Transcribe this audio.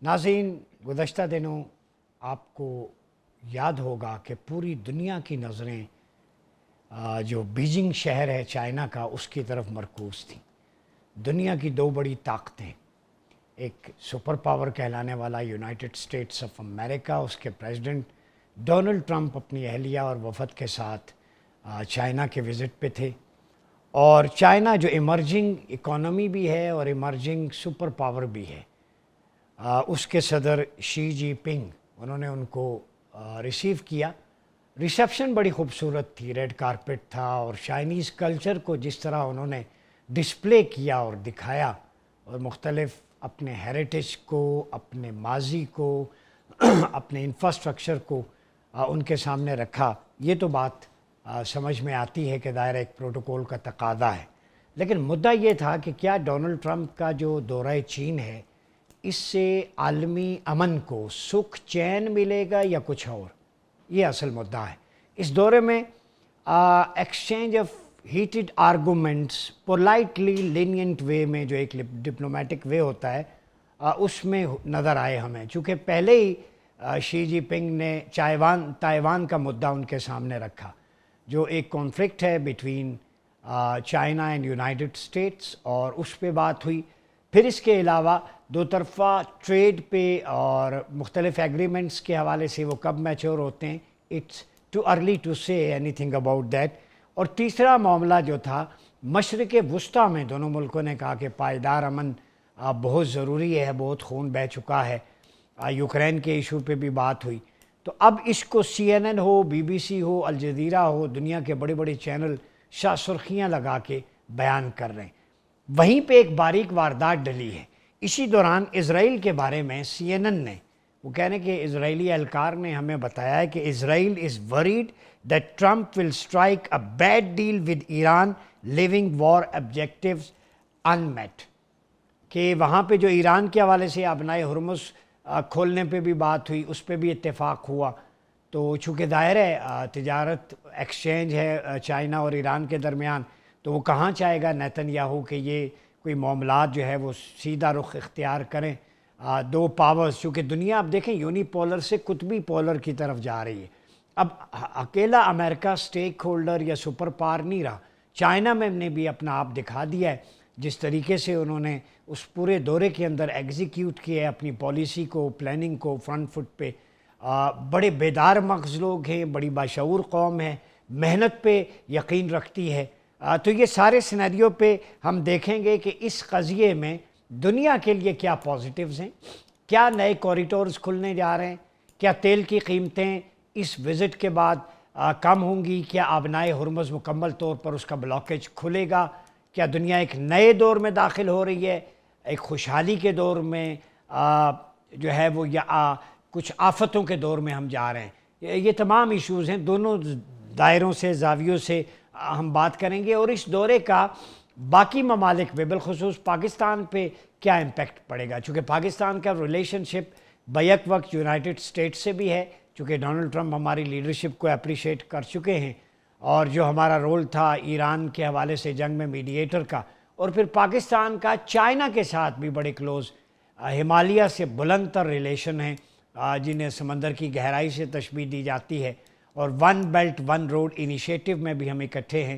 नाज़रीन, गुज़श्ता दिनों आपको याद होगा कि पूरी दुनिया की नज़रें जो बीजिंग शहर है चाइना का उसकी तरफ मरकूज़ थी। दुनिया की दो बड़ी ताकतें, एक सुपर पावर कहलाने वाला यूनाइटेड स्टेट्स ऑफ अमेरिका, उसके प्रेसिडेंट डोनाल्ड ट्रंप अपनी अहलिया और वफद के साथ चाइना के विज़िट पे थे। और चाइना जो इमर्जिंग इकोनॉमी भी है और इमर्जिंग सुपर पावर भी है, उसके सदर शी जी पिंग, उन्होंने उनको रिसीव किया। रिसेप्शन बड़ी खूबसूरत थी, रेड कारपेट था और चाइनीज़ कल्चर को जिस तरह उन्होंने डिस्प्ले किया और दिखाया और मुख्तलिफ अपने हेरिटेज को, अपने माजी को अपने इंफ्रास्ट्रक्चर को उनके सामने रखा, ये तो बात समझ में आती है कि दायरा एक प्रोटोकॉल का तकादा है। लेकिन मुद्दा ये था कि क्या डोनाल्ड ट्रंप का जो दौरा चीन है, इससे आलमी अमन को सुख चैन मिलेगा या कुछ और, ये असल मुद्दा है। इस दौरे में exchange of heated arguments politely lenient way में, जो एक डिप्लोमेटिक वे होता है, उसमें नज़र आए हमें। चूँकि पहले ही शी जिनपिंग ने ताइवान का मुद्दा उनके सामने रखा, जो एक कॉन्फ्लिक्ट है between China and United states, और उस पर बात हुई। फिर इसके अलावा दो तरफ़ा ट्रेड पे और मुख्तलिफ एग्रीमेंट्स के हवाले से वो कब मैच्योर होते हैं, it's too early to say anything about that. और तीसरा मामला जो था, मशरिक़ वुस्ता में दोनों मुल्कों ने कहा कि पायदार अमन बहुत ज़रूरी है, बहुत खून बह चुका है। यूक्रेन के इशू पे भी बात हुई। तो अब इसको CNN हो, BBC हो, अल जज़ीरा हो, दुनिया के बड़े बड़े चैनल सुर्खियाँ लगा के बयान कर रहे हैं। वहीं पे एक बारीक वारदात डली है। इसी दौरान इसराइल के बारे में CNN ने, वो कह रहे हैं कि इजरायली एहलकार ने हमें बताया है कि Israel is worried that Trump will strike a bad deal with Iran, living war objectives unmet. कि वहाँ पे जो ईरान के हवाले से अपनाए हुर्मुज़ खोलने पे भी बात हुई, उस पर भी इत्तेफाक हुआ। तो चूँकि दायर है तिजारत एक्सचेंज है चाइना और ईरान के दरमियान, तो वो कहाँ चाहेगा नेतन्याहू कि ये कोई मामलात जो है वो सीधा रुख इख्तियार करें। दो पावर्स, चूँकि दुनिया अब देखें यूनिपोलर से कुतबी पोलर की तरफ जा रही है। अब अकेला अमेरिका स्टेक होल्डर या सुपर पावर नहीं रहा, चाइना में ने भी अपना आप दिखा दिया है। जिस तरीके से उन्होंने उस पूरे दौरे के अंदर एग्जीक्यूट किया है अपनी पॉलिसी को, प्लानिंग को फ्रंट फुट पे। बड़े बेदार मग़ज़ लोग हैं, बड़ी बाशऊर कौम है, मेहनत पे यकीन रखती है। तो ये सारे सिनेरियो पे हम देखेंगे कि इस क़ज़िये में दुनिया के लिए क्या पॉजिटिव्स हैं, क्या नए कॉरिडोर्स खुलने जा रहे हैं, क्या तेल की कीमतें इस विज़िट के बाद कम होंगी, क्या आबनाए हुर्मुज़ मुकम्मल तौर पर उसका ब्लॉकेज खुलेगा, क्या दुनिया एक नए दौर में दाखिल हो रही है, एक खुशहाली के दौर में जो है वो, या कुछ आफतों के दौर में हम जा रहे हैं। ये तमाम इश्यूज़ हैं, दोनों दायरों से, जावियों से हम बात करेंगे। और इस दौरे का बाकी ममालिक पे, बिलखुसूस पाकिस्तान पे क्या इम्पेक्ट पड़ेगा, चूँकि पाकिस्तान का रिलेशनशिप बैक वक्त यूनाइटेड स्टेट्स से भी है, चूँकि डोनाल्ड ट्रंप हमारी लीडरशिप को अप्रिशिएट कर चुके हैं, और जो हमारा रोल था ईरान के हवाले से जंग में मीडिएटर का, और फिर पाकिस्तान का चाइना के साथ भी बड़े क्लोज़ हिमालय से बुलंद तर रिलेशन हैं, जिन्हें समंदर की गहराई से तशबीह दी जाती है। और one belt one road initiative में भी हम इकट्ठे हैं।